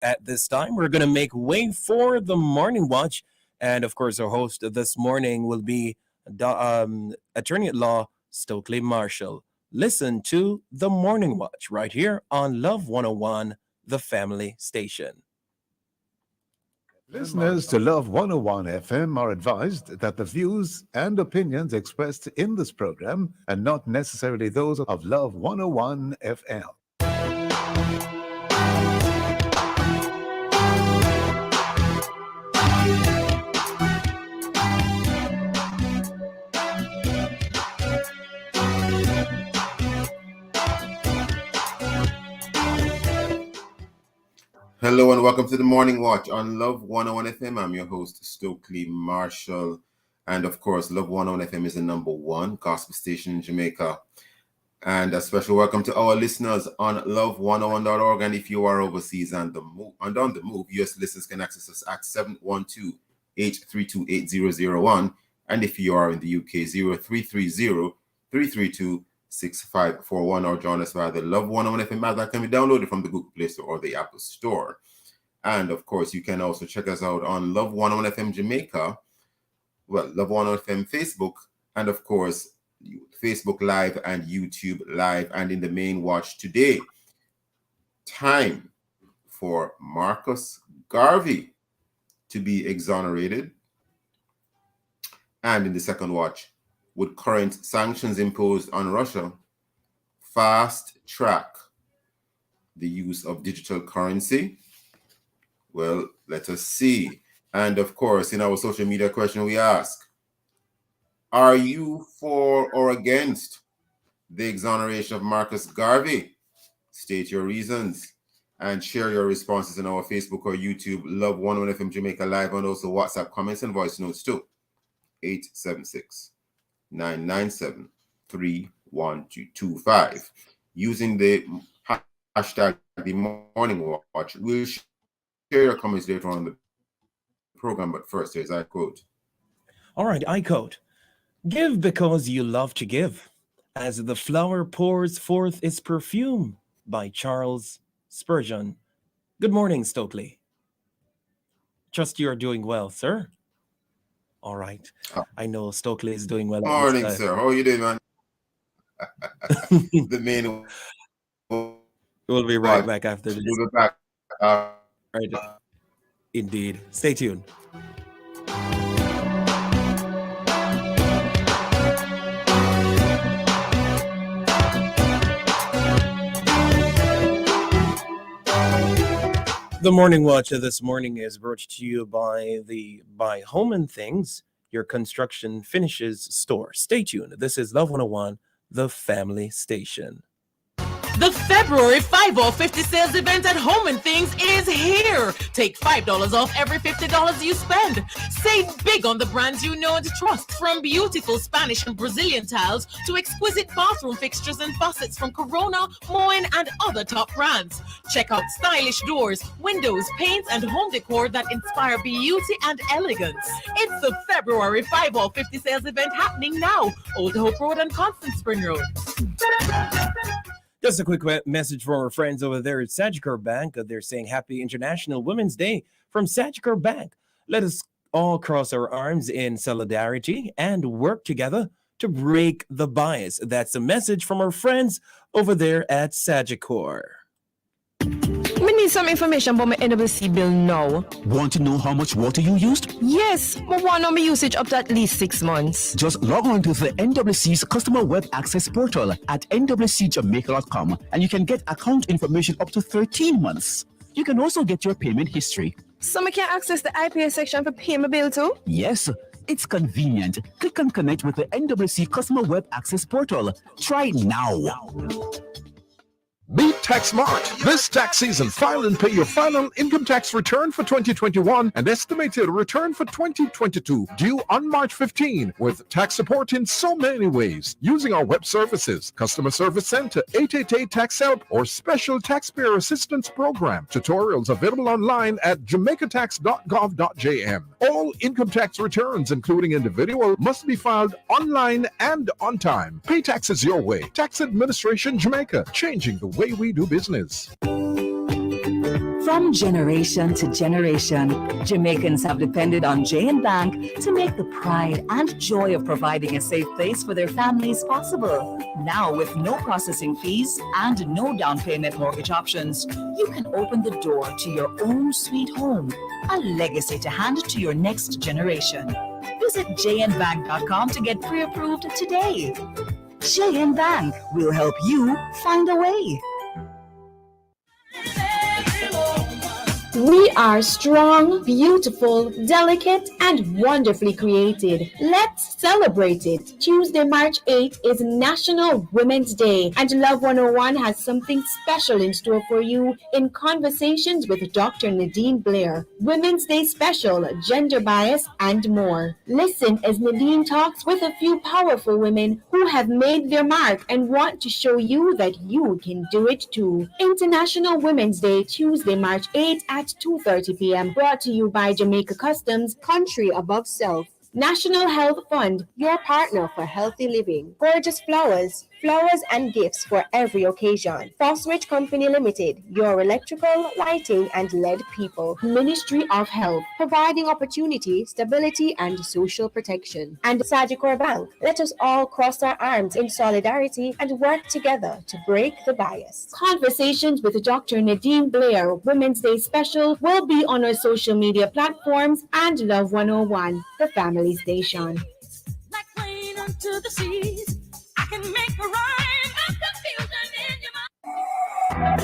at this time. We're going to make way for the Morning Watch. And of course, our host this morning will be attorney at law Stokeley Marshall. Listen to the Morning Watch right here on Love 101, the family station. Listeners to Love 101 FM are advised that the views and opinions expressed in this program are not necessarily those of Love 101 FM. Hello and welcome to the Morning Watch on Love 101 FM. I'm your host, Stokeley Marshall. And of course, Love 101 FM is the number one gospel station in Jamaica. And a special welcome to our listeners on love101.org. And if you are overseas and on the move, US listeners can access us at 712-832-8001. And if you are in the UK, 0330-332-6541, or join us via the Love 101 FM app that can be downloaded from the Google Play Store or the Apple Store. And of course, you can also check us out on Love 101 FM Jamaica, Love 101 FM Facebook, and of course, Facebook Live and YouTube Live, and in the main watch today. Time for Marcus Garvey to be exonerated. And in the second watch, with current sanctions imposed on Russia, fast track the use of digital currency? Well, let us see. And of course, in our social media question, we ask, are you for or against the exoneration of Marcus Garvey? State your reasons and share your responses in our Facebook or YouTube Love 101 FM Jamaica Live, and also WhatsApp comments and voice notes too. 876-997-3125. Using the hashtag The Morning Watch. We'll share your comments later on the program, but first, here's I quote. All right, I quote. Give because you love to give, as the flower pours forth its perfume, by Charles Spurgeon. Good morning, Stokeley. Trust you are doing well, sir. All right. I know Stokeley is doing well. Morning, sir. How are you doing, man? The main. We'll be right back after this. We'll be back. Right. Indeed. Stay tuned. The Morning Watch of this morning is brought to you by Home and Things, your construction finishes store. Stay tuned. This is Love 101, the family station. The February 5-off 50 sales event at Home and Things is here. Take $5 off every $50 you spend. Save big on the brands you know and trust, from beautiful Spanish and Brazilian tiles to exquisite bathroom fixtures and faucets from Corona, Moen, and other top brands. Check out stylish doors, windows, paints, and home decor that inspire beauty and elegance. It's the February 5-off 50 sales event happening now. Old Hope Road and Constant Spring Road. Just a quick message from our friends over there at Sagicor Bank. They're saying Happy International Women's Day from Sagicor Bank. Let us all cross our arms in solidarity and work together to break the bias. That's a message from our friends over there at Sagicor. We need some information about my NWC bill now. Want to know how much water you used? Yes, but want to know my usage up to at least 6 months. Just log on to the NWC's Customer Web Access Portal at nwcjamaica.com and you can get account information up to 13 months. You can also get your payment history. So I can access the IPA section for pay my bill too? Yes, it's convenient. Click and connect with the NWC Customer Web Access Portal. Try it now. Beat Tax Smart. This tax season, file and pay your final income tax return for 2021 and estimated return for 2022 due on March 15 with tax support in so many ways using our web services, Customer Service Center, 888 Tax Help, or Special Taxpayer Assistance Program. Tutorials available online at jamaicatax.gov.jm. All income tax returns, including individual, must be filed online and on time. Pay taxes your way. Tax Administration Jamaica, changing the way we do business. From generation to generation, Jamaicans have depended on J&B Bank to make the pride and joy of providing a safe place for their families possible. Now, with no processing fees and no down payment mortgage options, you can open the door to your own sweet home, a legacy to hand to your next generation. Visit jnbank.com to get pre-approved today. J&B Bank will help you find a way. We are strong, beautiful, delicate, and wonderfully created. Let's celebrate it. Tuesday, March 8th is National Women's Day, and Love 101 has something special in store for you in Conversations with Dr. Nadine Blair. Women's Day special, gender bias, and more. Listen as Nadine talks with a few powerful women who have made their mark and want to show you that you can do it too. International Women's Day, Tuesday, March 8th at 2:30 p.m. Brought to you by Jamaica Customs, Country Above Self. National Health Fund, your partner for healthy living. Gorgeous flowers and gifts for every occasion. Fosrich Company Limited, your electrical, lighting, and LED people. Ministry of Health, providing opportunity, stability, and social protection. And Sagicor Bank, let us all cross our arms in solidarity and work together to break the bias. Conversations with Dr. Nadine Blair, Women's Day special, will be on our social media platforms and Love 101, the family station. Like rain unto the seas. I can make a rhyme of confusion in your mind.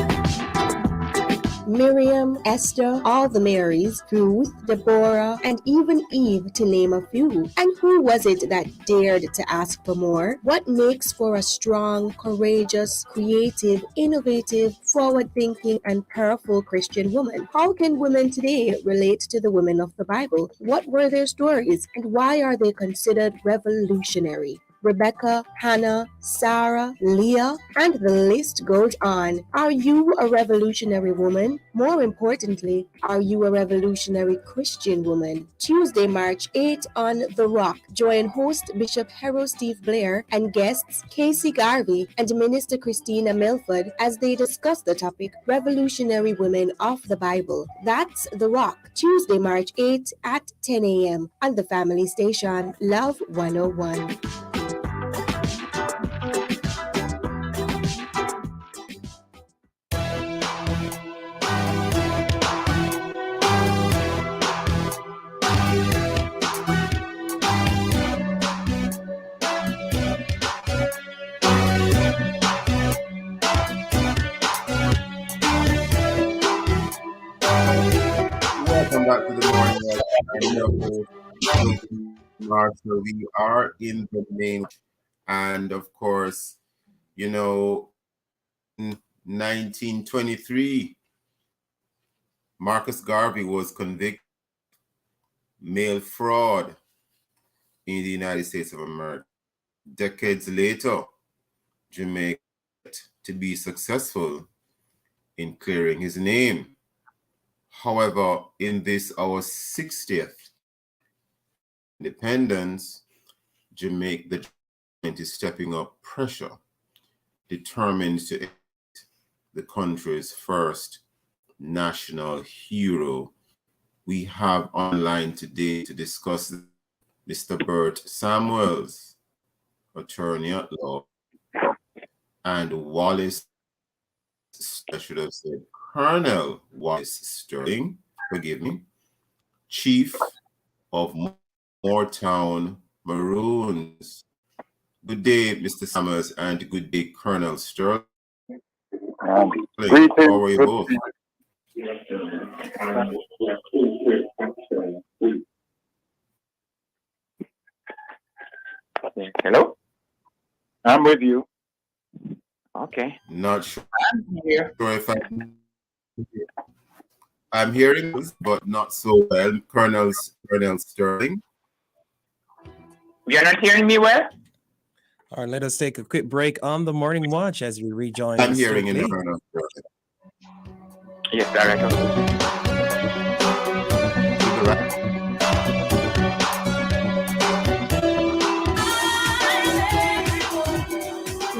Miriam, Esther, all the Marys, Ruth, Deborah, and even Eve, to name a few. And who was it that dared to ask for more? What makes for a strong, courageous, creative, innovative, forward-thinking, and powerful Christian woman? How can women today relate to the women of the Bible? What were their stories, and why are they considered revolutionary? Rebecca, Hannah, Sarah, Leah, and the list goes on. Are you a revolutionary woman? More importantly, are you a revolutionary Christian woman? Tuesday, March 8 on The Rock. Join host Bishop Harold Steve Blair and guests Casey Garvey and Minister Christina Milford as they discuss the topic Revolutionary Women of the Bible. That's The Rock. Tuesday, March 8 at 10 a.m. on the family station Love 101. Welcome back to the morning. Marshall, we are in the main, and of course, in 1923, Marcus Garvey was convicted of mail fraud in the United States of America. Decades later, Jamaica to be successful in clearing his name. However, in this, our 60th independence, the government is stepping up pressure, determined to elect the country's first national hero. We have online today to discuss Mr. Bert Samuels, attorney at law, and Wallace, I should have said Colonel Wallace Sterling, forgive me, Chief of Moortown Maroons. Good day, Mr. Summers, and good day, Colonel Sterling. How are you both? Hello? I'm with you. Okay. Not sure. I'm here. If I'm hearing this, but not so well. Colonel Sterling. You're not hearing me well? All right, let us take a quick break on the morning watch as we rejoin. I'm hearing in Colonel Sterling. Yes, Director.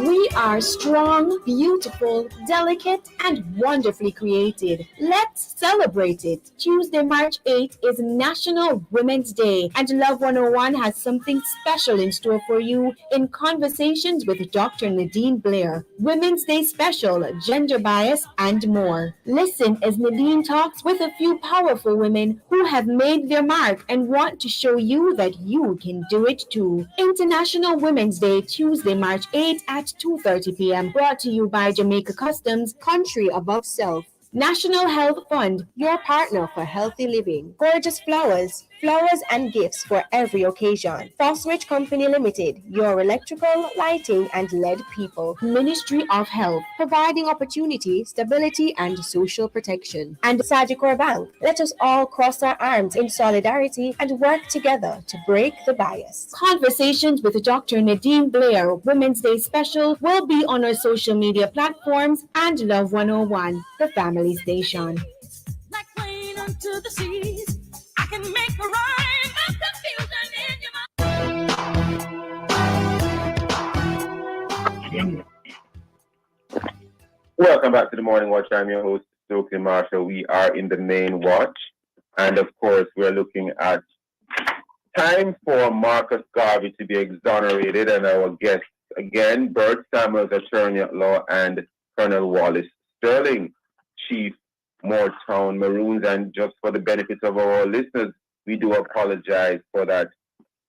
We are are strong, beautiful, delicate, and wonderfully created. Let's celebrate it. Tuesday, March 8th is National Women's Day, and Love 101 has something special in store for you in Conversations with Dr. Nadine Blair. Women's Day special, gender bias, and more. Listen as Nadine talks with a few powerful women who have made their mark and want to show you that you can do it too. International Women's Day, Tuesday, March 8th at 2:30 p.m. Brought to you by Jamaica Customs, Country Above Self. National Health Fund, your partner for healthy living. Gorgeous flowers and gifts for every occasion. Fosrich Company Limited, your electrical, lighting, and LED people. Ministry of Health, providing opportunity, stability, and social protection. And Sagicor Bank, let us all cross our arms in solidarity and work together to break the bias. Conversations with Dr. Nadine Blair, Women's Day special, will be on our social media platforms and Love 101, the family station. Like rain unto the seas, I can make a rhyme of confusion in your Welcome back to the Morning Watch. I'm your host, Stokeley Marshall. We are in the main watch. And of course, we're looking at time for Marcus Garvey to be exonerated. And our guests again, Bert Samuels, attorney at law, and Colonel Wallace Sterling, Chief Moortown Maroons. And just for the benefit of our listeners, we do apologize for that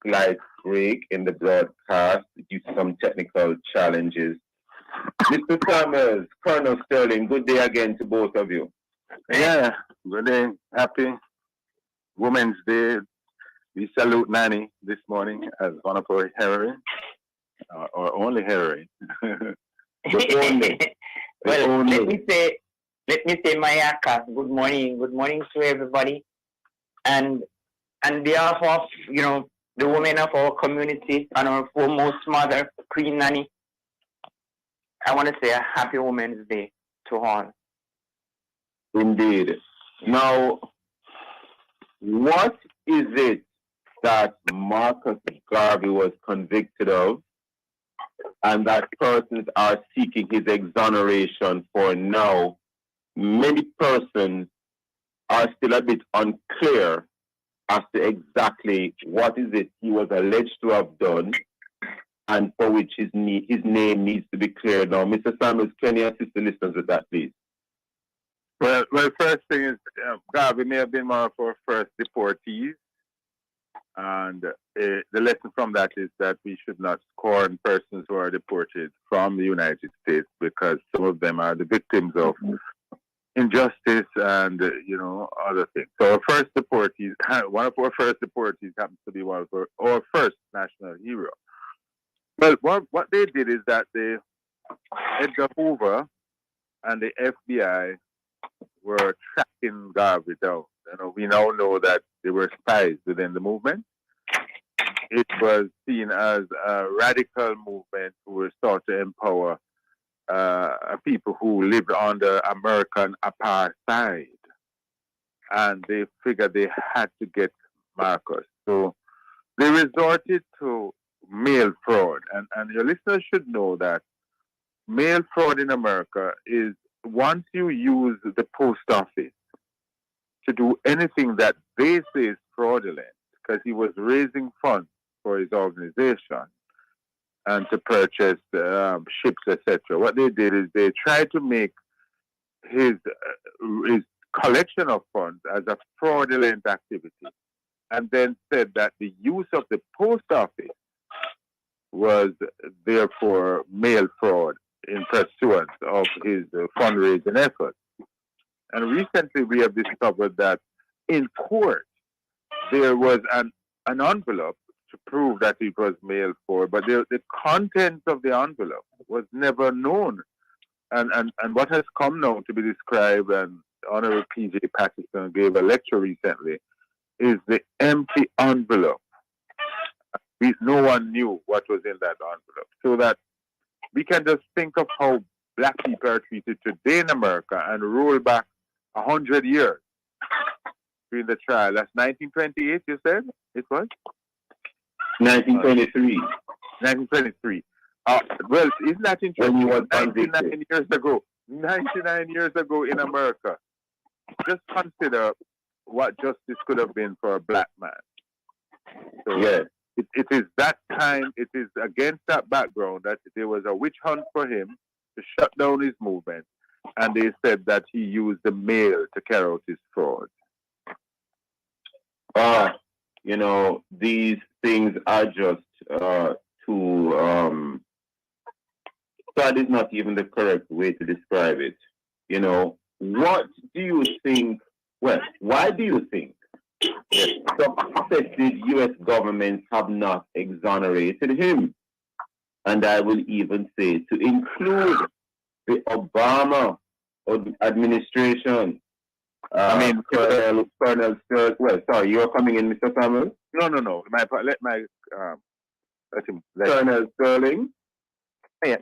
slight break in the broadcast due to some technical challenges. Mr. Samuels, Colonel Sterling, good day again to both of you. Yeah, good day. Happy Women's Day. We salute Nanny this morning as one of our heroines, or only heroine. Well, let me say, Mayaka, good morning to everybody. And on behalf of, the women of our community and our foremost mother, Queen Nanny, I want to say a happy Women's Day to all. Indeed. Now, what is it that Marcus Garvey was convicted of and that persons are seeking his exoneration for now? Many persons are still a bit unclear as to exactly what is it he was alleged to have done and for which his name needs to be cleared now. Mr. Samuels, can you assist the listeners with that, please? Well, first thing is, Garvey may have been one of our first deportees. And the lesson from that is that we should not scorn persons who are deported from the United States because some of them are the victims of injustice and, other things. So our first deportees, one of our first deportees happens to be one of our first national hero. Well, what they did is that Edgar Hoover and the FBI were tracking Garvey down. We now know that they were spies within the movement. It was seen as a radical movement who was sought to empower people who lived under American apartheid. And they figured they had to get Marcus. So they resorted to mail fraud. And your listeners should know that mail fraud in America is once you use the post office to do anything that they say is fraudulent, because he was raising funds for his organization and to purchase ships, etc. What they did is they tried to make his collection of funds as a fraudulent activity, and then said that the use of the post office was therefore mail fraud in pursuance of his fundraising efforts. And recently we have discovered that in court there was an envelope to prove that it was mailed for, but the contents of the envelope was never known. And what has come now to be described, and Honorable P.J. Patterson gave a lecture recently, is the empty envelope. No one knew what was in that envelope. So that we can just think of how black people are treated today in America and roll back 100 years during the trial. That's 1928, you said it was? 1923. 1923. Well, isn't that interesting? When he was 99 years ago. 99 years ago in America. Just consider what justice could have been for a black man. So Yes. It is that time, it is against that background that there was a witch hunt for him to shut down his movement. And they said that he used the mail to carry out his fraud. You know, these things are just too sad is not even the correct way to describe it. You know, what do you think? Well, why do you think successive U.S. governments have not exonerated him? And I will even say to include the Obama administration. Colonel Sterling. Well, sorry, you're coming in, Mr. Samuel? No. Colonel Sterling. Yeah.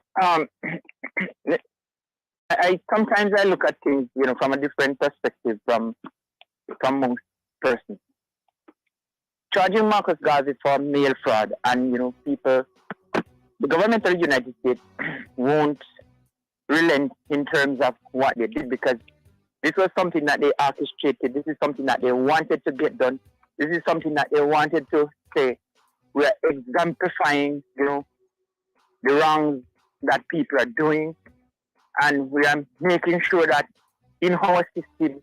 I sometimes I look at things, from a different perspective from most persons. Charging Marcus Garvey for mail fraud, and people, the government of the United States won't relent in terms of what they did, because this was something that they orchestrated. This is something that they wanted to get done. This is something that they wanted to say. We are exemplifying, the wrongs that people are doing, and we are making sure that in our system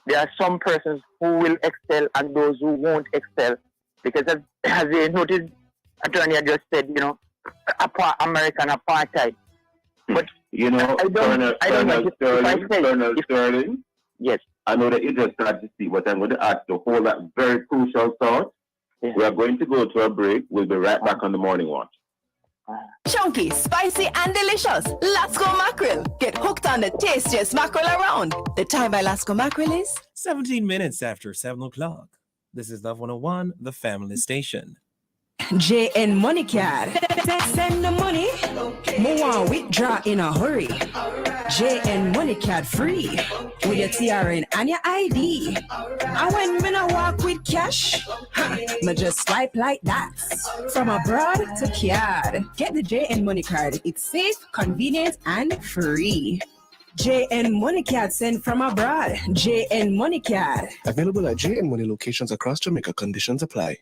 there are some persons who will excel and those who won't excel. Because as they noted, attorney just said, American apartheid. But Colonel Sterling. Yes. I know that you just started to see, but I'm going to ask to hold that very crucial thought. Yeah. We are going to go to a break. We'll be right back on the Morning Watch. Chunky, spicy, and delicious. Lasco mackerel. Get hooked on the tastiest mackerel around. The time by Lasco mackerel is 17 minutes after 7 o'clock. This is Love 101, the family station. JN Money Card. Send the money. More withdraw in a hurry. JN Money Card free. With your TRN and your ID. And when me I walk with cash, me just swipe like that. From abroad to card. Get the JN Money Card. It's safe, convenient, and free. JN Money Card sent from abroad. JN Money Card. Available at JN Money locations across Jamaica. Conditions apply.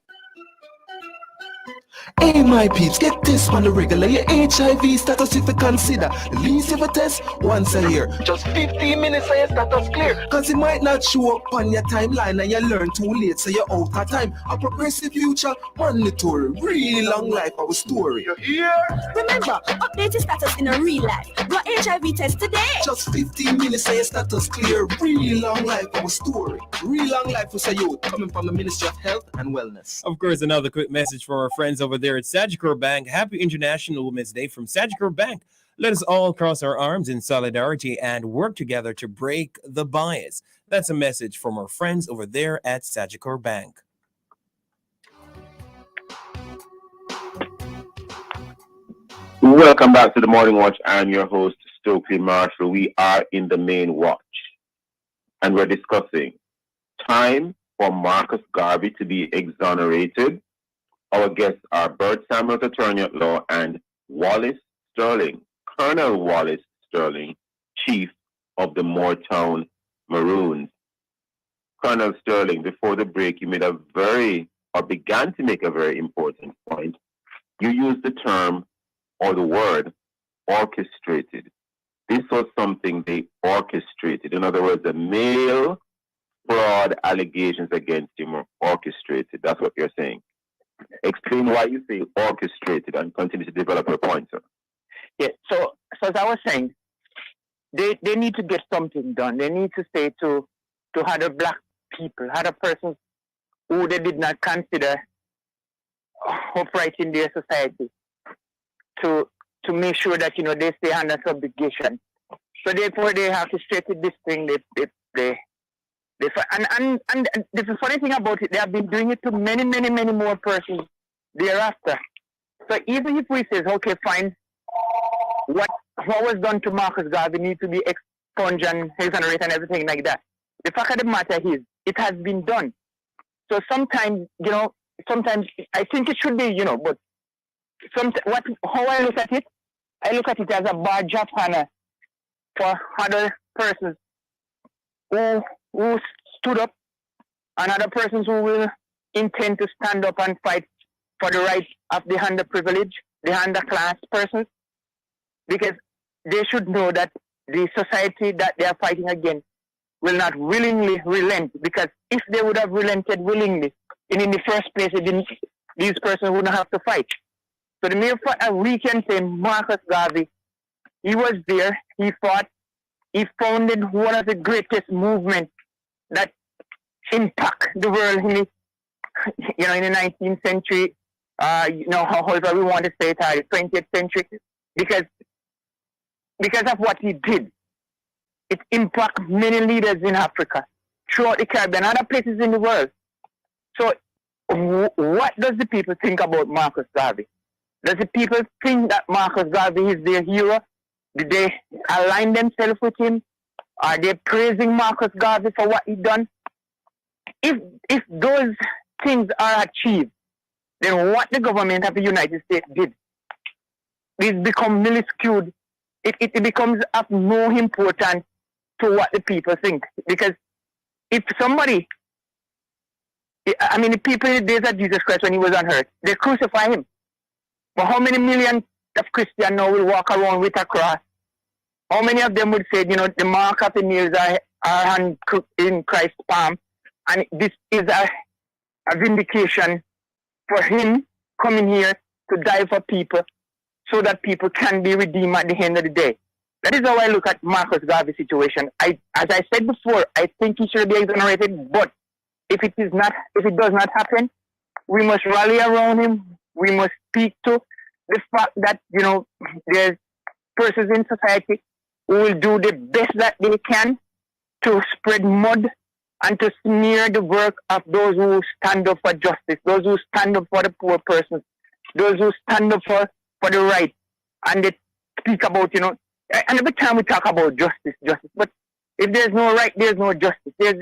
Hey my peeps, get this on the regular. Your HIV status if you consider. The least you ever test once a year. Just 15 minutes and your status clear. Cause it might not show up on your timeline and you learn too late, so you're out of time. A progressive future, mandatory. Really long life, our story. You hear? Remember, update your status in a real life. Go HIV test today. Just 15 minutes and your status clear. Really long life, our story. Real long life for say youth, coming from the Ministry of Health and Wellness. Of course, another quick message for our friends over there at Sagicor Bank. Happy International Women's Day from Sagicor Bank. Let us all cross our arms in solidarity and work together to break the bias. That's a message from our friends over there at Sagicor Bank. Welcome back to the Morning Watch. I'm your host, Stokeley Marshall. We are in the main watch, and we're discussing time for Marcus Garvey to be exonerated. Our guests are Bert Samuels, attorney at law, and Wallace Sterling, Colonel Wallace Sterling, chief of the Moortown Maroons. Colonel Sterling, before the break, you began to make a very important point. You used the term or the word orchestrated. This was something they orchestrated. In other words, the mail fraud allegations against him were orchestrated. That's what you're saying. Explain why you say orchestrated and continue to develop your point, sir. Yeah, so as I was saying, they need to get something done. They need to say to other black people, other persons who they did not consider upright in their society, to make sure that they stay under subjugation. So therefore they have to straighten this thing. And the funny thing about it, they have been doing it to many, many, many more persons thereafter. So even if we say, okay, fine, what was done to Marcus Garvey needs to be expunged and exonerated and everything like that. The fact of the matter is, it has been done. So sometimes, sometimes I think it should be, but how I look at it, I look at it as a badge of honor for other persons who stood up and other persons who will intend to stand up and fight for the rights of the underprivileged, the underclass persons, because they should know that the society that they are fighting against will not willingly relent, because if they would have relented willingly, in the first place, these persons wouldn't have to fight. So the mere fact that we can say Marcus Garvey, he was there, he fought, he founded one of the greatest movements that impact the world in the, in the 19th century, however we want to say it, the 20th century, because of what he did. It impacted many leaders in Africa, throughout the Caribbean, other places in the world. So what does the people think about Marcus Garvey? Does the people think that Marcus Garvey is their hero? Did they align themselves with him? Are they praising Marcus Garvey for what he done? If those things are achieved, then what the government of the United States did, it becomes minuscule. It becomes of no importance to what the people think. Because if somebody, the people in the days of Jesus Christ when he was on earth, they crucify him. But how many millions of Christians now will walk around with a cross? How many of them would say, the mark of the nails are in Christ's palm, and this is a vindication for him coming here to die for people so that people can be redeemed at the end of the day. That is how I look at Marcus Garvey's situation. As I said before, I think he should be exonerated, but if it does not happen, we must rally around him. We must speak to the fact that, there's persons in society who will do the best that they can to spread mud and to smear the work of those who stand up for justice, those who stand up for the poor persons, those who stand up for the right. And they speak about, and every time we talk about justice, but if there's no right, there's no justice. There's,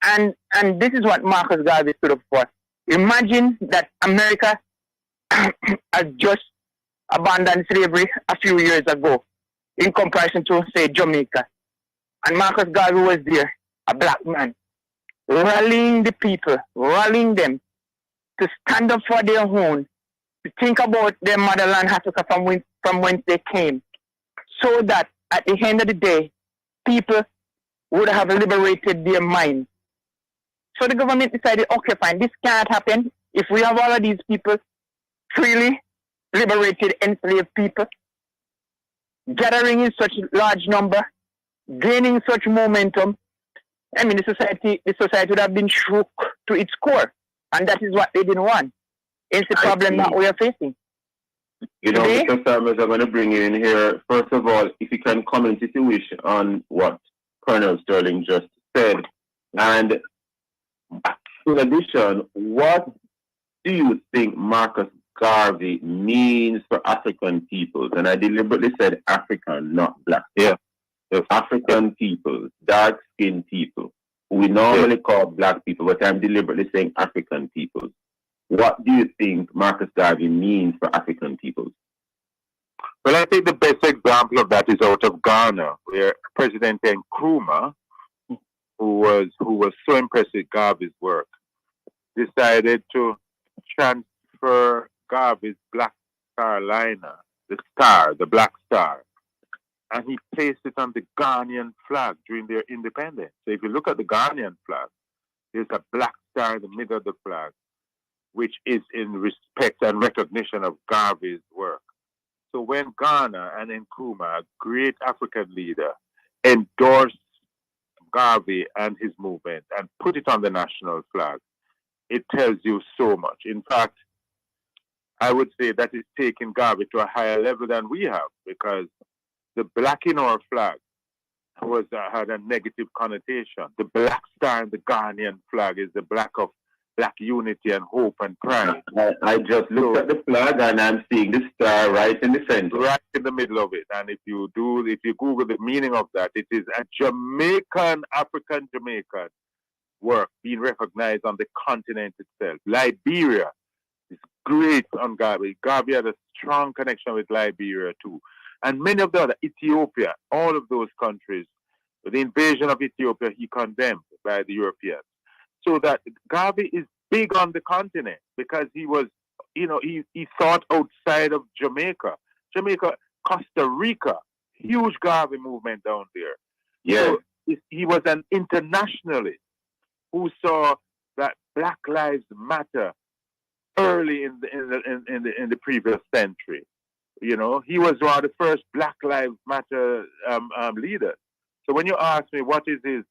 and this is what Marcus Garvey stood up for. Imagine that America has just abandoned slavery a few years ago in comparison to, say, Jamaica. And Marcus Garvey was there, a black man, rallying the people, rallying them to stand up for their own, to think about their motherland, Africa, from whence they came, so that at the end of the day, people would have liberated their minds. So the government decided, okay, fine, this can't happen if we have all of these people freely liberated enslaved people, gathering in such large number, gaining such momentum. The society would have been shook to its core, and that is what they didn't want. It's the problem that we are facing. Mr. Summers, I'm going to bring you in here. First of all, if you can comment, if you wish, on what Colonel Sterling just said. And in addition, what do you think Marcus Garvey means for African peoples? And I deliberately said African, not black. Yeah. So African peoples, dark-skinned people, who we normally call black people, but I'm deliberately saying African peoples. What do you think Marcus Garvey means for African peoples? Well, I think the best example of that is out of Ghana, where President Nkrumah, who was so impressed with Garvey's work, decided to transfer Garvey's Black Star liner, the Black Star, and he placed it on the Ghanaian flag during their independence. So if you look at the Ghanaian flag, there's a black star in the middle of the flag, which is in respect and recognition of Garvey's work. So when Ghana and Nkrumah, a great African leader, endorsed Garvey and his movement and put it on the national flag, it tells you so much. In fact, I would say that is taking Garvey to a higher level than we have, because the black in our flag had a negative connotation. The black star in the Ghanaian flag is the black of black unity and hope and pride. I just looked at the flag and I'm seeing the star right in the center. Right in the middle of it. And if you Google the meaning of that, it is a African Jamaican work being recognized on the continent itself. Liberia is great on Garvey. Garvey had a strong connection with Liberia too. And many of the other, Ethiopia, all of those countries, the invasion of Ethiopia, he condemned by the Europeans. So that Garvey is big on the continent because he was, he thought outside of Jamaica. Costa Rica, huge Garvey movement down there. Yeah. So he was an internationalist who saw that Black Lives Matter early in the previous century. He was one of the first Black Lives Matter leaders. So when you ask me what is his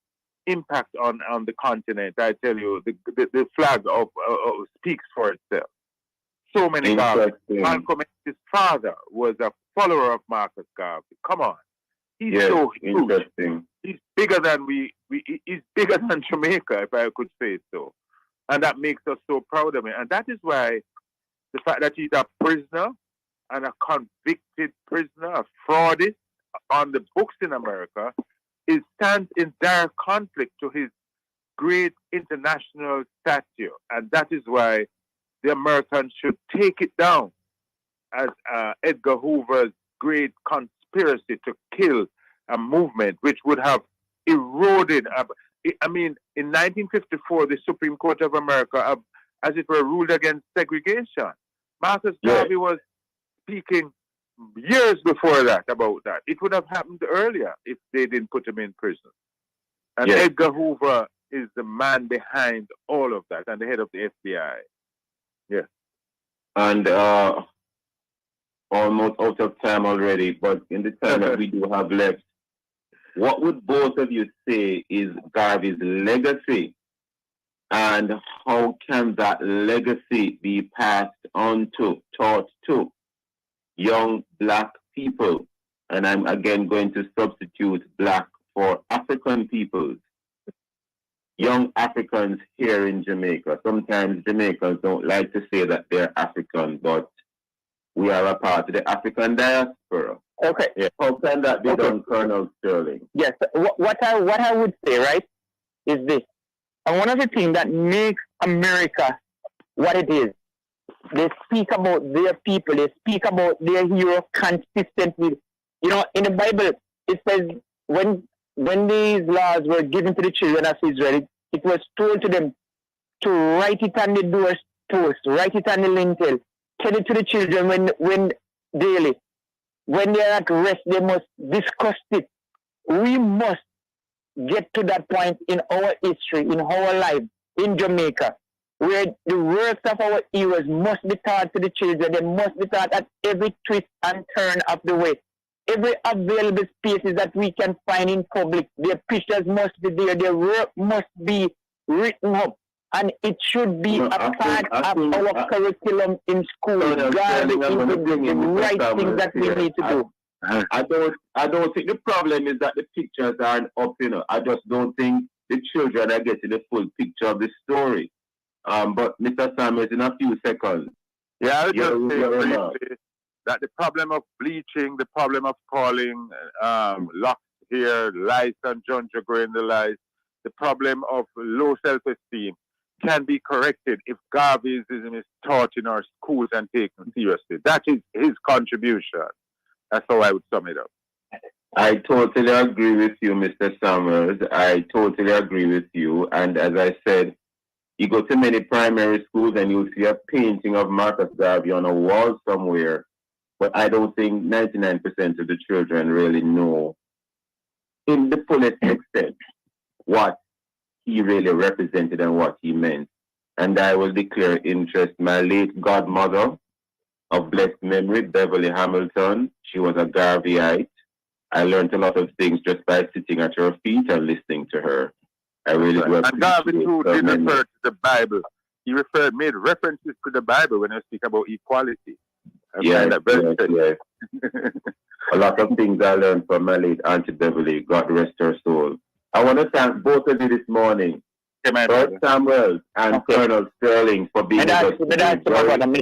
impact on the continent, I tell you the flag of speaks for itself. So many Garvey. Malcolm X, his father was a follower of Marcus Garvey. Come on, he's so huge. He's bigger than he's bigger than Jamaica, if I could say so, and that makes us so proud of him. And that is why the fact that he's a prisoner and a convicted prisoner, a fraudist on the books in America, stands in direct conflict to his great international stature. And that is why the Americans should take it down as Edgar Hoover's great conspiracy to kill a movement which would have eroded. I mean, in 1954, the Supreme Court of America, as it were, ruled against segregation. Marcus Garvey was speaking years before that about that. It would have happened earlier if they didn't put him in prison. And Edgar Hoover is the man behind all of that and the head of the FBI. Yes. And almost out of time already, but in the time that we do have left, what would both of you say is Garvey's legacy, and how can that legacy be passed on to, taught to young Black people? And I'm again going to substitute Black for African peoples. Young Africans here in Jamaica. Sometimes Jamaicans don't like to say that they're African, but we are a part of the African diaspora. Okay. Yeah. How can that be done, Colonel Sterling? Yes. What I would say, right, is this. And one of the things that makes America what it is, they speak about their people, they speak about their hero consistently. In the Bible, it says when these laws were given to the children of Israel, it was told to them to write it on the doorpost, write it on the lintel, tell it to the children when daily. When they are at rest, they must discuss it. We must get to that point in our history, in our life, in Jamaica, where the works of our heroes must be taught to the children. They must be taught at every twist and turn of the way. Every available spaces that we can find in public, their pictures must be there, their work must be written up, and it should be a part of our curriculum in school. Garvey is the right thing that we need to do. I don't think the problem is that the pictures aren't up, I just don't think the children are getting the full picture of the story. But Mr. Samuels, in a few seconds. Yeah, I would just say briefly that the problem of bleaching, the problem of calling locks here, lights and Junja growing the lights, the problem of low self-esteem can be corrected if Garveyism is taught in our schools and taken seriously. That is his contribution. That's how I would sum it up. I totally agree with you, Mr. Summers. I totally agree with you. And as I said, you go to many primary schools and you'll see a painting of Marcus Garvey on a wall somewhere. But I don't think 99% of the children really know in the fullest extent what he really represented and what he meant. And I will declare interest. My late godmother of blessed memory, Beverly Hamilton, she was a Garveyite. I learned a lot of things just by sitting at her feet and listening to her. I really do appreciate it. And Garvey too did refer to the Bible. He made references to the Bible when he speak about equality. Yes. A lot of things I learned from my late Auntie Beverly. God rest her soul. I want to thank both of you this morning, Lord Samuel and Colonel Sterling, for being with us.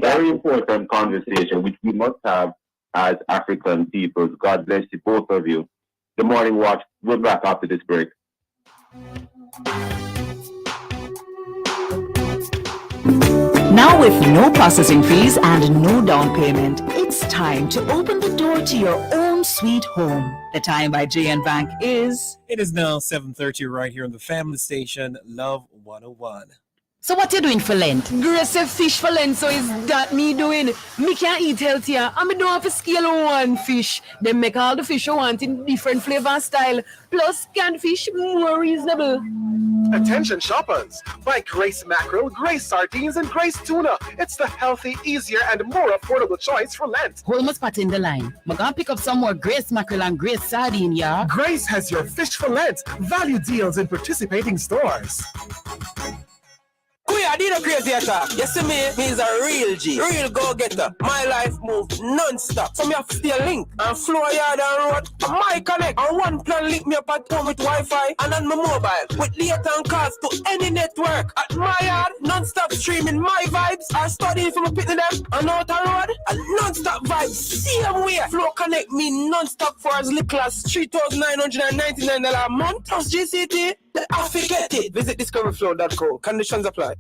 Very important conversation which we must have as African peoples. God bless you, both of you. The Morning Watch. We'll be back after this break. Now with no processing fees and no down payment, it's It's time to open the door to your own sweet home. The time by JN Bank is... It is now 7:30 right here on the family station, Love 101. So what you doing for Lent? Grace say fish for Lent, so is that me doing? Me can't eat healthier, and me don't have to scale one fish. They make all the fish I want in different flavor and style. Plus, canned fish more reasonable. Attention shoppers! Buy Grace Mackerel, Grace Sardines, and Grace Tuna. It's the healthy, easier, and more affordable choice for Lent. Hold my spot in the line. I'm gonna pick up some more Grace Mackerel and Grace Sardine, yeah? Grace has your fish for Lent. Value deals in participating stores. I did a crazy attack. You see me? He's a real G, real go-getter. My life moves non-stop. So me have to stay link and floor yard and road. My connect and one plan link me up at home with Wi-Fi and on my mobile with data and calls to any network. At my yard, non-stop streaming my vibes. I studying from a pitney them and out the road. And non-stop vibes, same way. Flow connect me non-stop for as little as $3,999 a month. Plus GCT, I forget it. Visit discoverflow.co. Conditions apply.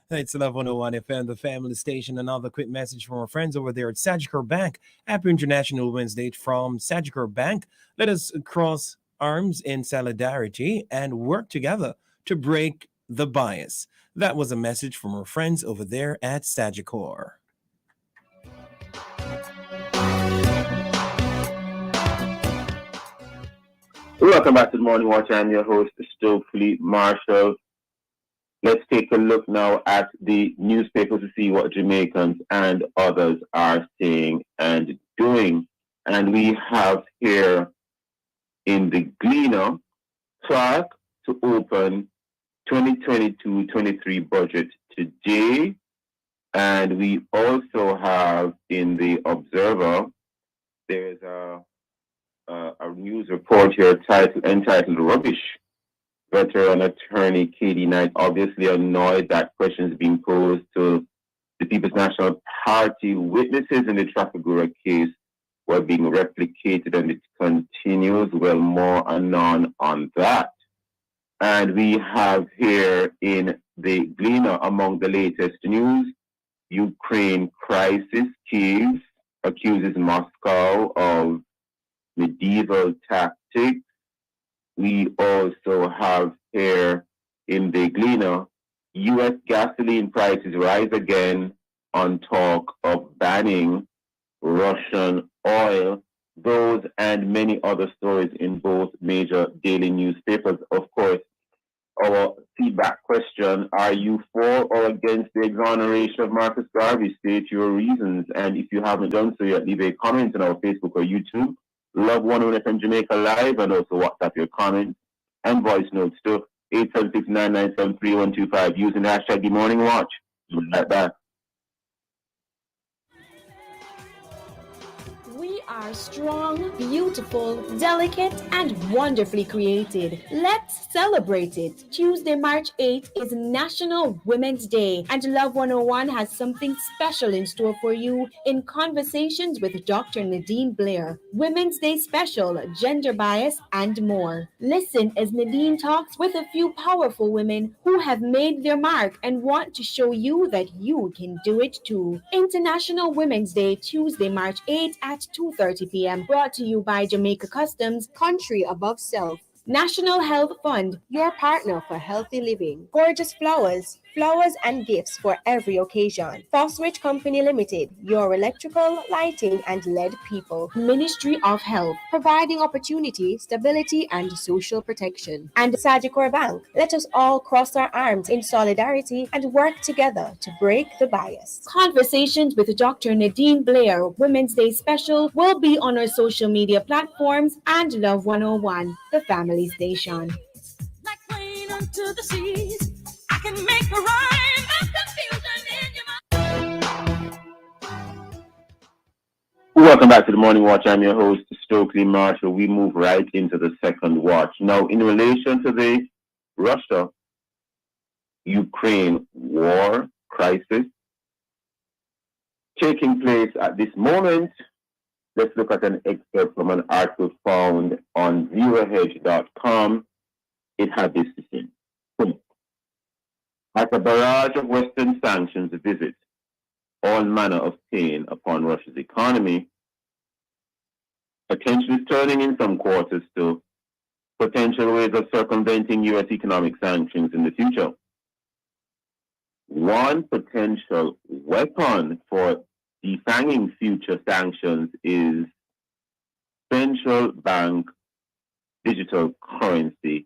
It's Love 101 FM, the family station. Another quick message from our friends over there at Sagicor Bank. Happy International Women's Day from Sagicor Bank. Let us cross arms in solidarity and work together to break the bias. That was a message from our friends over there at Sagicor. Welcome back to the Morning Watch. I'm your host, Stokeley Marshall. Let's take a look now at the newspapers to see what Jamaicans and others are saying and doing. And we have here in the Gleaner, Clark to open 2022-23 budget today. And we also have in the Observer, there's a news report here entitled Rubbish. Veteran attorney Katie Knight obviously annoyed that questions being posed to the People's National Party witnesses in the Trafigura case were being replicated, and it continues. Well, more anon on that. And we have here in the Gleaner, among the latest news, Ukraine crisis. Kyiv accuses Moscow of medieval tactics. We also have here in the Gleaner, U.S. gasoline prices rise again on talk of banning Russian oil. Those and many other stories in both major daily newspapers. Of course, our feedback question, are you for or against the exoneration of Marcus Garvey? State your reasons. And if you haven't done so yet, leave a comment on our Facebook or YouTube. Love 101 FM Jamaica Live, and also WhatsApp your comments and voice notes to 876-997-3125 using the hashtag Good Morning Watch. Like that. We are strong, beautiful, delicate, and wonderfully created. Let's celebrate it. Tuesday, March 8th is National Women's Day, and Love 101 has something special in store for you in Conversations with Dr. Nadine Blair. Women's Day special, gender bias, and more. Listen as Nadine talks with a few powerful women who have made their mark and want to show you that you can do it too. International Women's Day, Tuesday, March 8th at 2:30 p.m. Brought to you by Jamaica Customs, Country Above Self. National Health Fund, your partner for healthy living. Gorgeous flowers and gifts for every occasion. Fosrich Company Limited, your electrical, lighting, and LED people. Ministry of Health, providing opportunity, stability, and social protection. And Sagicor Bank, let us all cross our arms in solidarity and work together to break the bias. Conversations with Dr. Nadine Blair, Women's Day special, will be on our social media platforms and Love 101, the family station. Like rain unto the seas, I can make a rhyme of confusion in your mind. Welcome back to the Morning Watch. I'm your host, Stokeley Marshall. We move right into the second watch. Now, in relation to the Russia-Ukraine war crisis taking place at this moment, let's look at an excerpt from an article found on zerohedge.com. It had this to say. As a barrage of Western sanctions visit all manner of pain upon Russia's economy, attention is turning in some quarters to potential ways of circumventing U.S. economic sanctions in the future. One potential weapon for defanging future sanctions is central bank digital currency,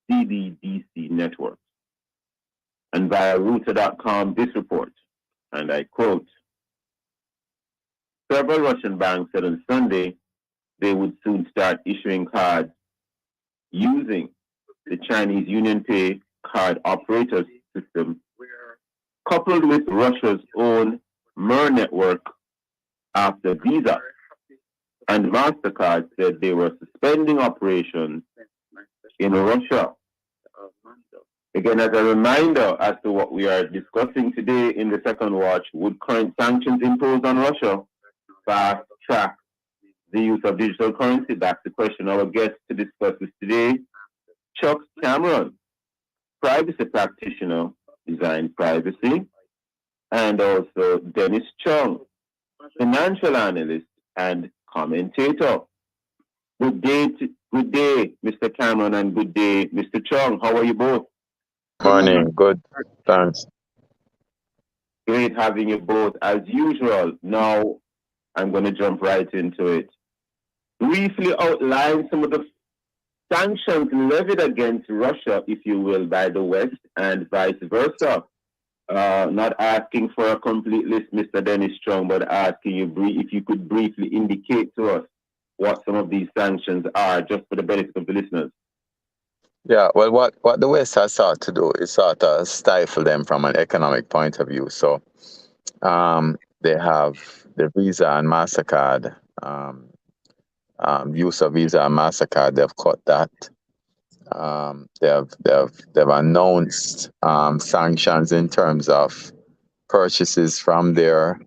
CBDC networks. And via Reuters.com, this report, and I quote, several Russian banks said on Sunday they would soon start issuing cards using the Chinese UnionPay card operator system, coupled with Russia's own MER network after Visa and MasterCard said they were suspending operations in Russia. Again, as a reminder as to what we are discussing today in the second watch, would current sanctions imposed on Russia fast track the use of digital currency? That's the question. Our guest to discuss this today, Chuck Cameron, privacy practitioner, Design Privacy, and also Dennis Chung, financial analyst and commentator. Good day, Mr. Cameron, and good day, Mr. Chung. How are you both? Morning. Good. Thanks. Great having you both as usual. Now, I'm going to jump right into it. Briefly outline some of the sanctions levied against Russia, if you will, by the West and vice versa. Not asking for a complete list, Mr. Dennis Strong, but asking you if you could briefly indicate to us what some of these sanctions are, just for the benefit of the listeners. Yeah, well, what the West has sought to do is sort of stifle them from an economic point of view. So they have the Visa and MasterCard, use of Visa and MasterCard, they've cut that. They've announced sanctions in terms of purchases from there.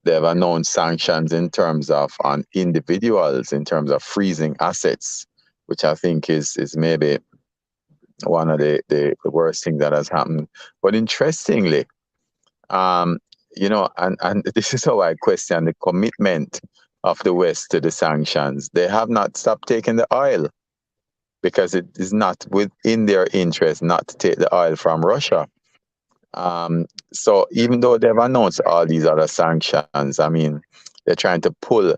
They've announced sanctions in terms of on individuals, in terms of freezing assets, which I think is maybe one of the worst things that has happened. But interestingly, and this is how I question the commitment of the West to the sanctions. They have not stopped taking the oil because it is not within their interest not to take the oil from Russia. So even though they've announced all these other sanctions, I mean, they're trying to pull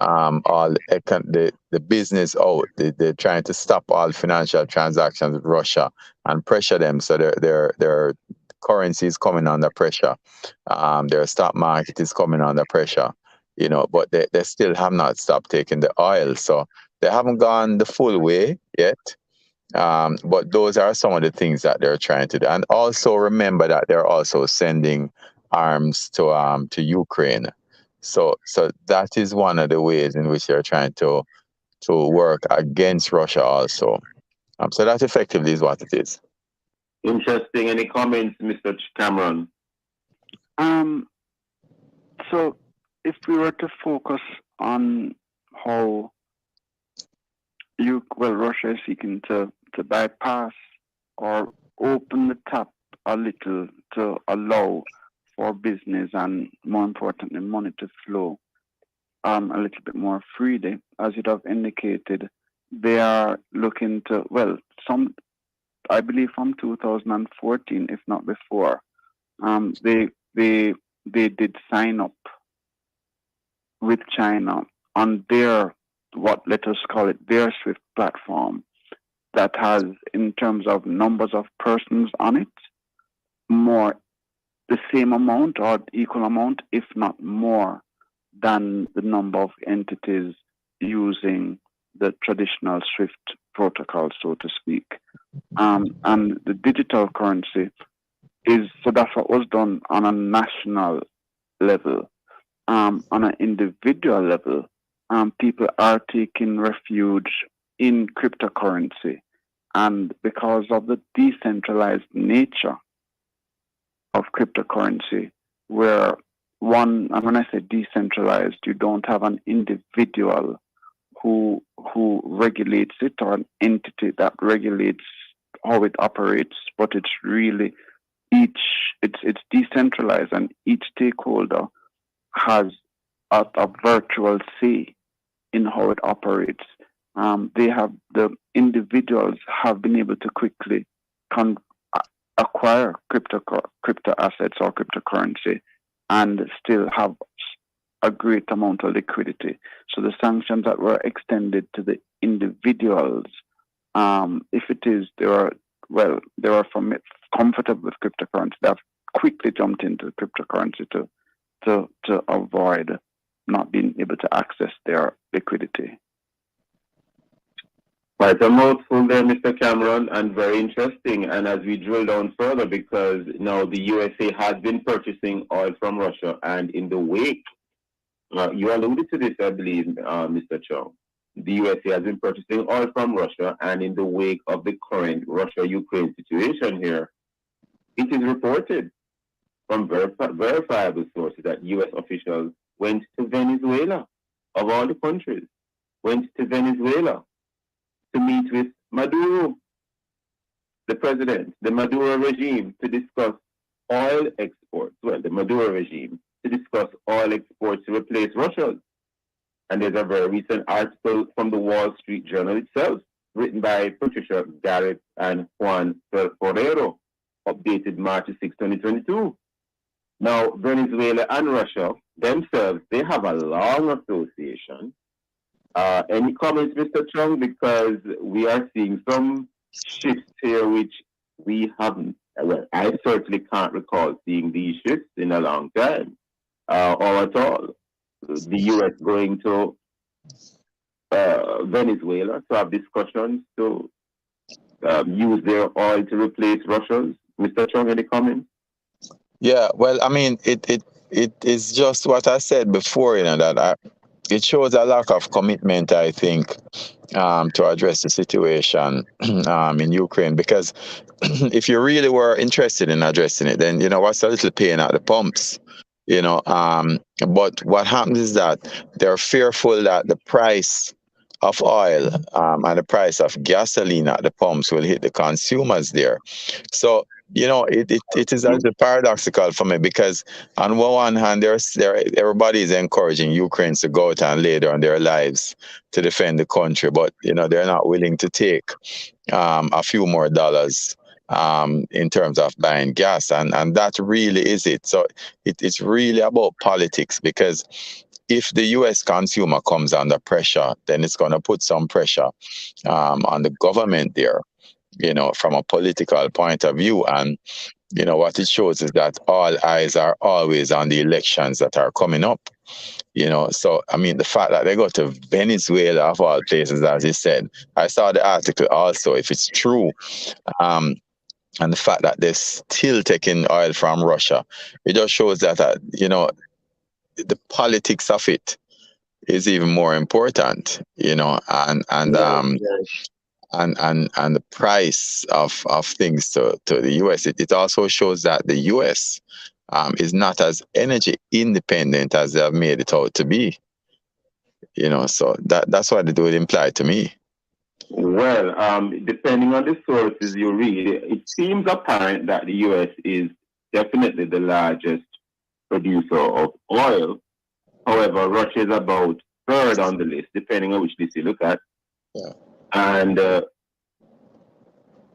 all the business out. They're trying to stop all financial transactions with Russia and pressure them. So their currency is coming under pressure. Their stock market is coming under pressure. But they still have not stopped taking the oil. So they haven't gone the full way yet. But those are some of the things that they're trying to do. And also remember that they're also sending arms to Ukraine. So that is one of the ways in which they're trying to work against Russia also. So that effectively is what it is. Interesting. Any comments, Mr. Cameron? So if we were to focus on how Russia is seeking to bypass or open the tap a little to allow for business and, more importantly, money to flow a little bit more freely, as you'd have indicated, they are looking to, I believe from 2014, if not before, they did sign up with China on their, let us call it their SWIFT platform, that has, in terms of numbers of persons on it, more the same amount or equal amount, if not more, than the number of entities using the traditional SWIFT protocol, so to speak. And the digital currency so that's what was done on a national level. On an individual level, people are taking refuge in cryptocurrency. And because of the decentralized nature of cryptocurrency, and when I say decentralized, you don't have an individual who regulates it or an entity that regulates how it operates, but it's really it's decentralized, and each stakeholder has a virtual say in how it operates. The individuals have been able to quickly acquire crypto assets or cryptocurrency and still have a great amount of liquidity. So the sanctions that were extended to the individuals, if it is they were comfortable with cryptocurrency, they have quickly jumped into cryptocurrency to avoid not being able to access their liquidity. Quite a mouthful there, Mr. Cameron, and very interesting. And as we drill down further, because now the USA has been purchasing oil from Russia, and in the wake, you alluded to this, I believe, Mr. Chung. The USA has been purchasing oil from Russia, and in the wake of the current Russia-Ukraine situation here, it is reported from verifiable sources that U.S. officials went to Venezuela, of all the countries, went to Venezuela to meet with Maduro, the president, the Maduro regime, to discuss oil exports. Well, the Maduro regime, to discuss oil exports to replace Russia's. And there's a very recent article from the Wall Street Journal itself, written by Patricia Garrett and Juan Forero, updated March 6, 2022. Now, Venezuela and Russia themselves, they have a long association. Any comments, Mr. Chung? Because we are seeing some shifts here which we haven't, well, I certainly can't recall seeing these shifts in a long time, or at all. The U.S. going to Venezuela to have discussions to use their oil to replace Russia's. Mr. Chung, any comments? Yeah, well, I mean, it is just what I said before, that it shows a lack of commitment, I think, to address the situation in Ukraine. Because if you really were interested in addressing it, then, what's a little pain at the pumps? But what happens is that they're fearful that the price of oil and the price of gasoline at the pumps will hit the consumers there. So, it is a little paradoxical for me, because on one hand, everybody is encouraging Ukrainians to go out and lay down their lives to defend the country, but they're not willing to take a few more dollars in terms of buying gas, and that really is it. So it's really about politics, because if the U.S. consumer comes under pressure, then it's going to put some pressure on the government there, from a political point of view. And, what it shows is that all eyes are always on the elections that are coming up, So, I mean, the fact that they go to Venezuela, of all places, as you said, I saw the article also, if it's true, and the fact that they're still taking oil from Russia, it just shows that, the politics of it is even more important, and the price of things to the US. It also shows that the US is not as energy independent as they have made it out to be. So that's what it would imply to me. Well, depending on the sources you read, it seems apparent that the US is definitely the largest producer of oil. However, Russia is about third on the list, depending on which list you look at. Yeah. And as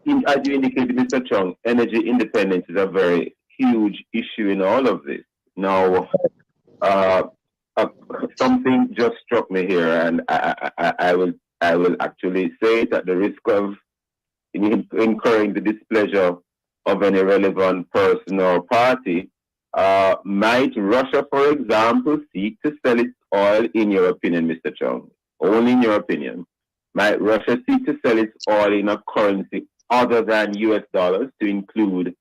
you indicated, Mr. Chung, energy independence is a very huge issue in all of this. Now, something just struck me here, and I will actually say it at the risk of incurring the displeasure of any relevant person or party. Might Russia, for example, seek to sell its oil, in your opinion, Mr. Chung? Only in your opinion. Might Russia seek to sell its oil in a currency other than US dollars, to include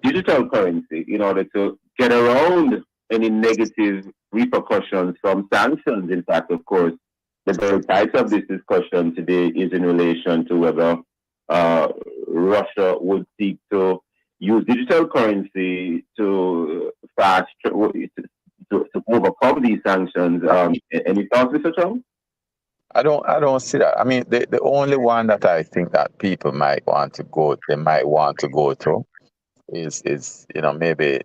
digital currency, in order to get around any negative repercussions from sanctions? In fact, of course, the very title of this discussion today is in relation to whether Russia would seek to use digital currency to overcome these sanctions. Any thoughts, Mr. Chung? I don't see that. I mean, the only one that I think that people might want to go to is maybe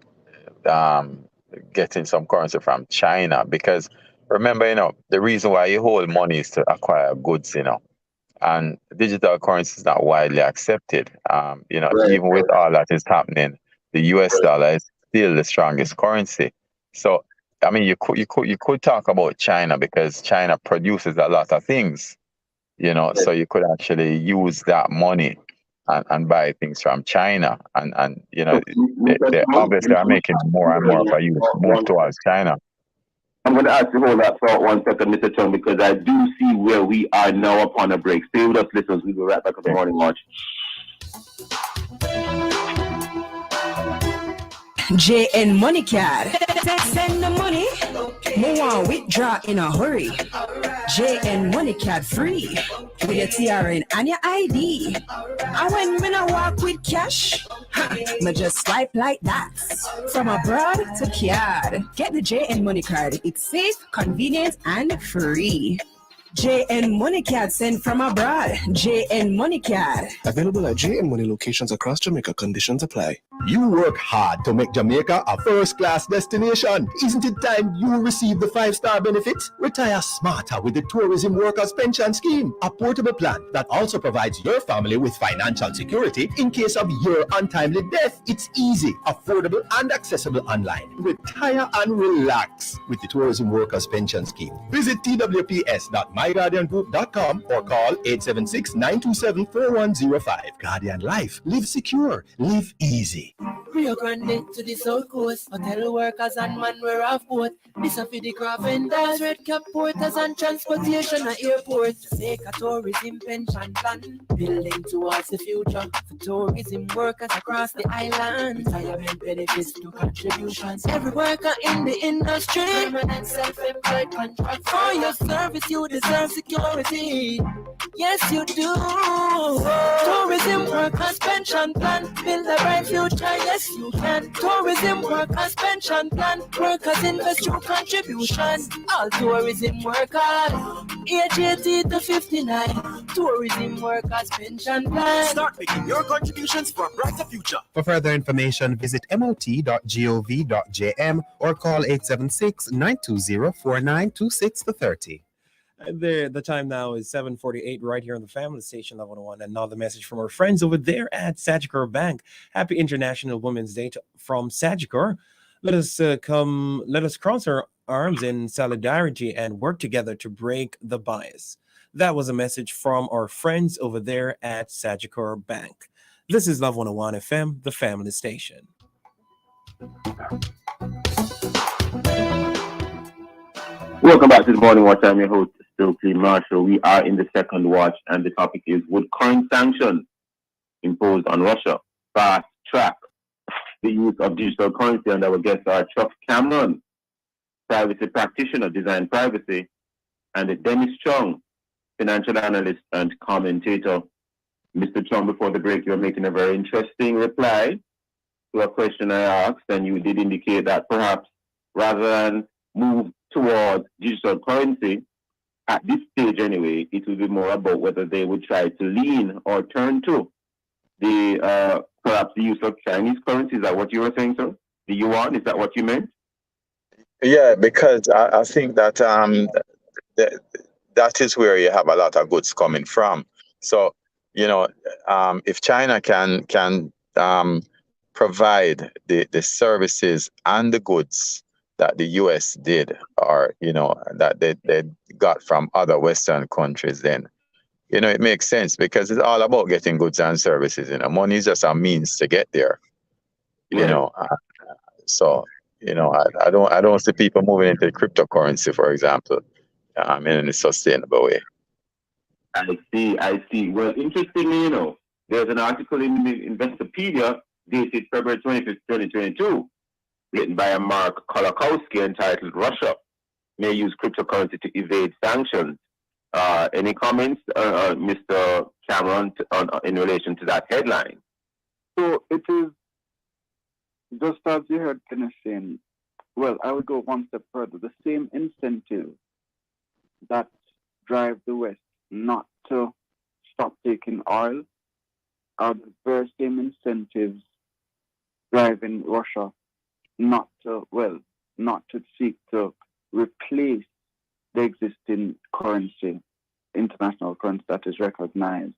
um, getting some currency from China, because remember, the reason why you hold money is to acquire goods, and digital currency is not widely accepted. Right. Even with all that is happening, the US dollar is still the strongest currency. So, I mean, you could talk about China because China produces a lot of things, so you could actually use that money and buy things from China, and they obviously are making more and more of a move towards China. I'm going to ask you hold that thought 1 second, Mr. Chung, because I do see where we are now upon a break. Stay with us, listeners. We'll be right back with the morning watch. JN Money Card. Send the money. Me want withdraw in a hurry. JN Money Card free. With your TRN and your ID. And when me I walk with cash, me just swipe like that. From abroad to card. Get the JN Money Card. It's safe, convenient, and free. JN Money Card sent from abroad. JN Money Card. Available at JN Money locations across Jamaica. Conditions apply. You work hard to make Jamaica a first-class destination. Isn't it time you receive the 5-star benefits? Retire smarter with the Tourism Workers Pension Scheme, a portable plan that also provides your family with financial security in case of your untimely death. It's easy, affordable, and accessible online. Retire and relax with the Tourism Workers Pension Scheme. Visit twps.myguardiangroup.com or call 876-927-4105. Guardian Life. Live secure. Live easy. Rio Grande to the South Coast. Hotel workers and man we're off boat. This a for the craft vendors, red cap porters and transportation at airport. Jamaica tourism pension plan. Building towards the future. For tourism workers across the island. Retirement benefits to contributions. Every worker in the industry. Permanent self-employed contract. For your service you deserve security. Yes you do. Tourism workers pension plan. Build a bright future. Yes, you can. Tourism workers pension plan. Workers invest through contribution. All tourism workers, age 80 to 59. Tourism workers pension plan. Start making your contributions for a brighter future. For further information, visit mot.gov.jm or call 876-920-4926 for 30. The time now is 7:48 right here on the Family Station Level 1. Another message from our friends over there at Sagicor Bank. Happy International Women's Day from Sagicor. Let us cross our arms in solidarity and work together to break the bias. That was a message from our friends over there at Sagicor Bank. This is Love 101 FM, the Family Station. Welcome back to the Morning Watch. I'm your host, Stokeley Marshall. We are in the second watch, and the topic is: would current sanctions imposed on Russia fast track the use of digital currency? And our guests are Chuck Cameron, privacy practitioner, Design Privacy, and Dennis Chung, financial analyst and commentator. Mr. Chung, before the break, you were making a very interesting reply to a question I asked, and you did indicate that perhaps rather than move towards digital currency, at this stage anyway, it will be more about whether they would try to lean or turn to the perhaps the use of Chinese currency. Is that what you were saying, sir? The yuan, is that what you meant? Yeah, because I think that that is where you have a lot of goods coming from. So, if China can provide the services and the goods that the US did, or that they got from other Western countries, then it makes sense, because it's all about getting goods and services. Money is just a means to get there. So I don't see people moving into cryptocurrency, for example, in a sustainable way. I see. Well, interestingly, there's an article in the Investopedia dated February 25th, 2022, written by a Mark Kolakowski, entitled "Russia May Use Cryptocurrency to Evade Sanctions." Any comments, Mr. Cameron, in relation to that headline? So it is just as you heard Kenneth saying. Well, I would go one step further. The same incentives that drive the West not to stop taking oil are the very same incentives driving Russia not to seek to replace the existing currency, international currency that is recognized.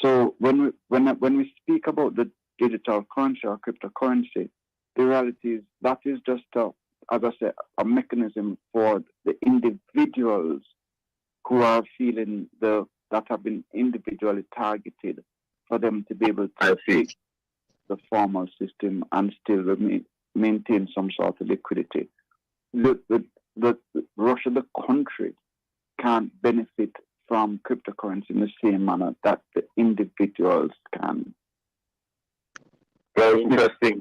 So when we speak about the digital currency or cryptocurrency, the reality is that is just as I said, a mechanism for the individuals who are feeling that have been individually targeted, for them to be able to fix the formal system and still maintain some sort of liquidity. The Russia, the country, can't benefit from cryptocurrency in the same manner that the individuals can. Very interesting.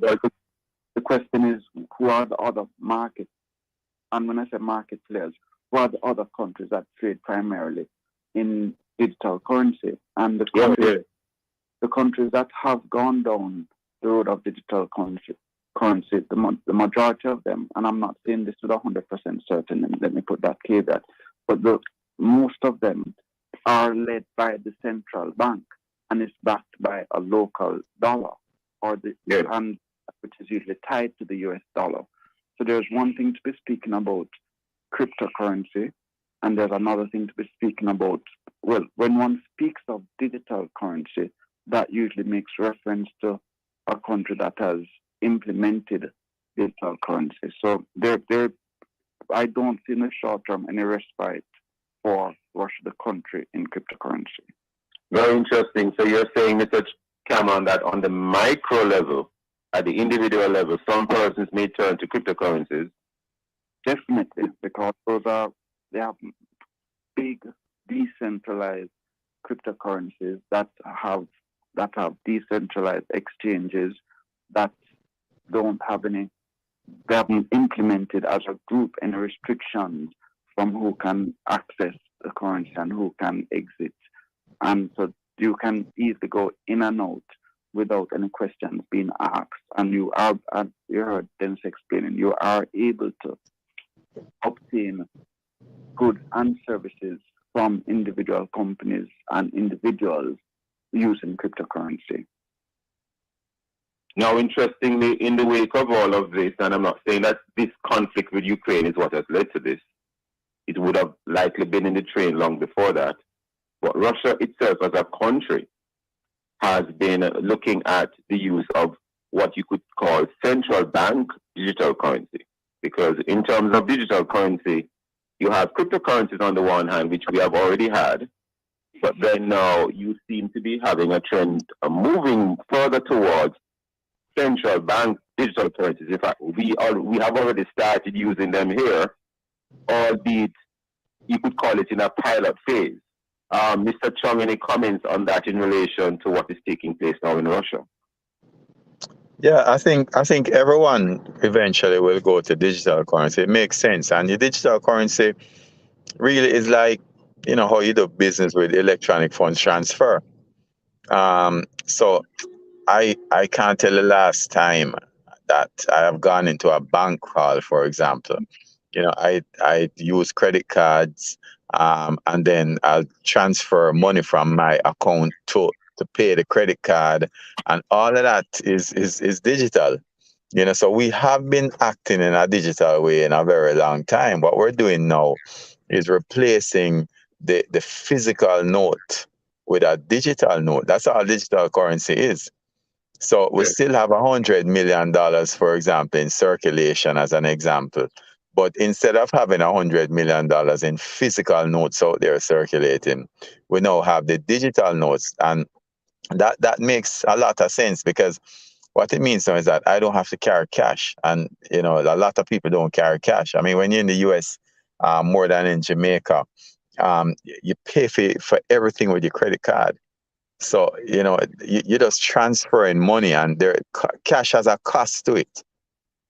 The question is, who are the other markets? And when I say market players, who are the other countries that trade primarily in digital currency? And the countries that have gone down the road of digital currency, the majority of them, and I'm not saying this with 100% certain, and let me put that caveat, but most of them are led by the central bank and is backed by a local dollar, and which is usually tied to the US dollar. So there's one thing to be speaking about cryptocurrency, and there's another thing to be speaking about, well, when one speaks of digital currency, that usually makes reference to a country that has implemented digital currency. So I don't see in the short term any respite for Russia, the country, in cryptocurrency. Very interesting. So you're saying, Mr. Cameron, that on the micro level, at the individual level, some persons may turn to cryptocurrencies? Definitely, because they have big decentralized cryptocurrencies that have decentralized exchanges that don't have they haven't implemented as a group any restrictions from who can access the currency and who can exit. And so you can easily go in and out without any questions being asked. And you heard Dennis explaining, you are able to obtain goods and services from individual companies and individuals using cryptocurrency. Now, interestingly, in the wake of all of this, and I'm not saying that this conflict with Ukraine is what has led to this, it would have likely been in the train long before that, but Russia itself as a country has been looking at the use of what you could call central bank digital currency. Because in terms of digital currency, you have cryptocurrencies on the one hand, which we have already had, but then now you seem to be having a trend moving further towards central bank digital currencies. In fact, we have already started using them here, albeit you could call it in a pilot phase. Mr. Chung, any comments on that in relation to what is taking place now in Russia? Yeah, I think everyone eventually will go to digital currency. It makes sense. And the digital currency really is like, how you do business with electronic funds transfer. So I can't tell the last time that I have gone into a bank hall, for example. I use credit cards, and then I'll transfer money from my account to pay the credit card, and all of that is digital. So we have been acting in a digital way in a very long time. What we're doing now is replacing the physical note with a digital note. That's all digital currency is. So we still have $100 million, for example, in circulation as an example. But instead of having $100 million in physical notes out there circulating, we now have the digital notes. And that makes a lot of sense, because what it means now is that I don't have to carry cash. And, a lot of people don't carry cash. I mean, when you're in the US, more than in Jamaica, you pay for everything with your credit card. So, you're just transferring money, and cash has a cost to it,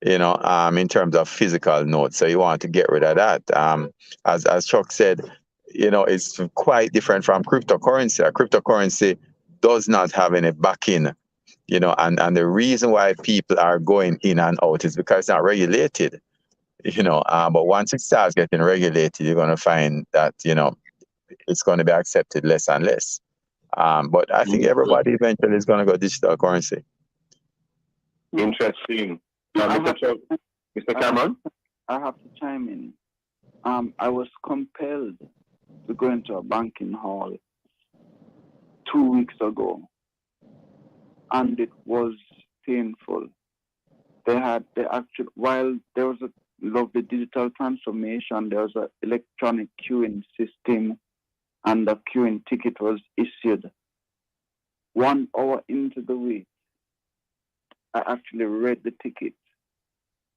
in terms of physical notes. So you want to get rid of that. As Chuck said, it's quite different from cryptocurrency. A cryptocurrency does not have any backing, and the reason why people are going in and out is because it's not regulated, but once it starts getting regulated, you're going to find that, it's going to be accepted less and less. But I think everybody eventually is going to go digital currency. Interesting. Mr. Cameron? I have to chime in. I was compelled to go into a banking hall 2 weeks ago, and it was painful. While there was a lovely digital transformation, there was an electronic queuing system, and the queuing ticket was issued. 1 hour into the wait, I actually read the ticket,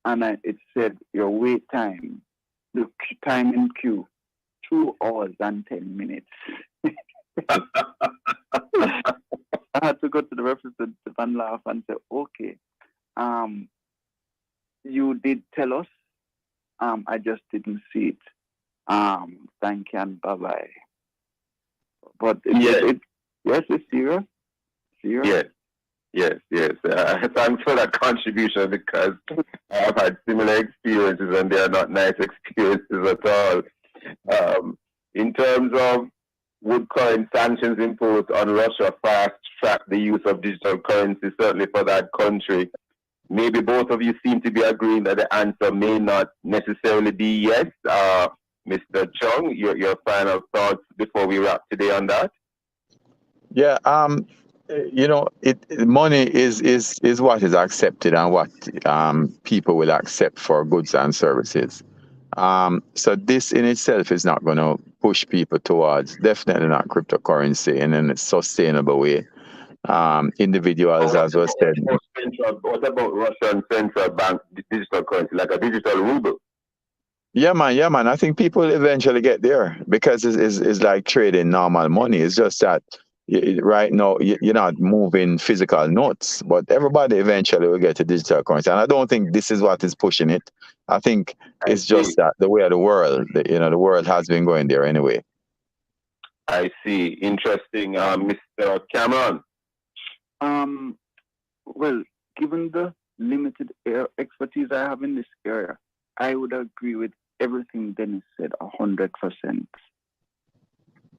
and it said your wait time, the time in queue, 2 hours and 10 minutes. I had to go to the representative and laugh and say, okay, you did tell us, I just didn't see it. Thank you and bye-bye. But yes, it's serious. Yes. Thanks for that contribution, because I've had similar experiences and they are not nice experiences at all. In terms of would current sanctions imposed on Russia fast track the use of digital currency, certainly for that country? Maybe both of you seem to be agreeing that the answer may not necessarily be yes. Mr. Chung, your final thoughts before we wrap today on that? Yeah, money is what is accepted and what people will accept for goods and services. So this in itself is not going to push people towards, definitely not cryptocurrency in a sustainable way. Individuals, as was said. What about Russian central bank digital currency, like a digital ruble? Yeah, man. I think people eventually get there, because it's like trading normal money. It's just that right now you're not moving physical notes, but everybody eventually will get to digital currency. And I don't think this is what is pushing it. I think it's just that the way of the world, the world has been going there anyway. I see. Interesting. Mr. Cameron? Well, given the limited expertise I have in this area, I would agree with everything Dennis said 100%.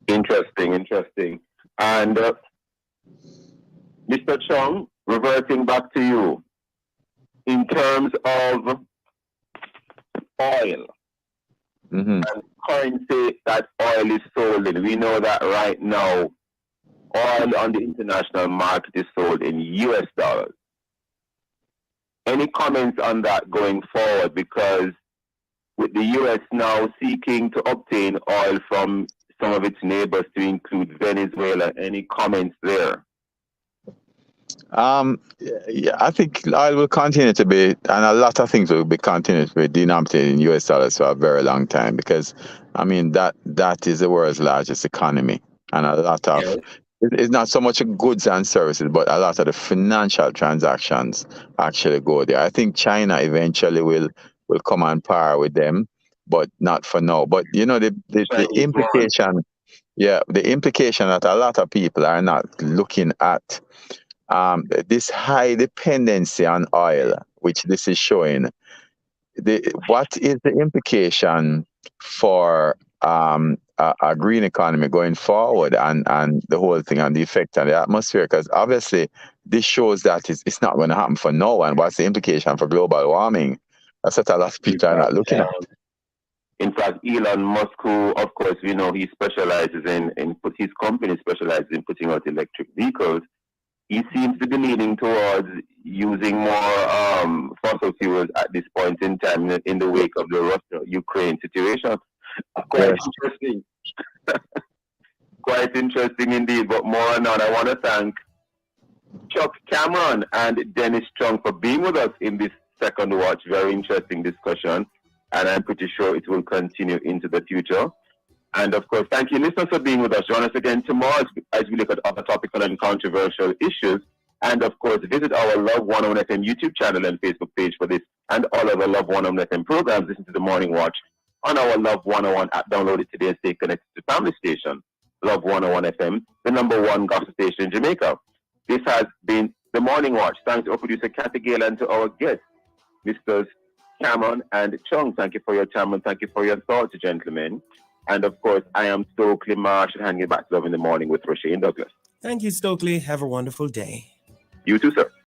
Interesting. And Mr. Chung, reverting back to you, in terms of oil and currency that oil is sold in, we know that right now oil on the international market is sold in US dollars. Any comments on that going forward? Because with the US now seeking to obtain oil from some of its neighbors, to include Venezuela, any comments there? Yeah, I think oil will continue to be, and a lot of things will be continued to be denominated in US dollars for a very long time, because I mean that is the world's largest economy, and a lot of it's not so much goods and services, but a lot of the financial transactions actually go there. I think China eventually will come on par with them, but not for now. But the implication, the implication that a lot of people are not looking at. This high dependency on oil, which this is showing, what is the implication for a green economy going forward, and the whole thing, and the effect on the atmosphere? Because obviously this shows that it's not going to happen for no one. What's the implication for global warming? That's what a lot of people are not looking at. In fact, Elon Musk, who of course we know he specializes his company specializes in putting out electric vehicles, he seems to be leaning towards using more fossil fuels at this point in time in the wake of the Russia-Ukraine situation. Quite interesting. Quite interesting indeed. But more on that, I want to thank Chuck Cameron and Dennis Chung for being with us in this second watch. Very interesting discussion, and I'm pretty sure it will continue into the future. And of course, thank you, listeners, for being with us. Join us again tomorrow as we look at other topical and controversial issues. And of course, visit our Love 101 FM YouTube channel and Facebook page for this and all other Love 101 FM programs. Listen to the Morning Watch on our Love 101 app. Download it today and stay connected to family station, Love 101 FM, the #1 gospel station in Jamaica. This has been the Morning Watch. Thanks to our producer, Kathy Gale, and to our guests, Mr. Cameron and Chung. Thank you for your time and thank you for your thoughts, gentlemen. And of course, I am Stokeley Marsh, and handing it back to Love in the Morning with Roshane Douglas. Thank you, Stokeley. Have a wonderful day. You too, sir.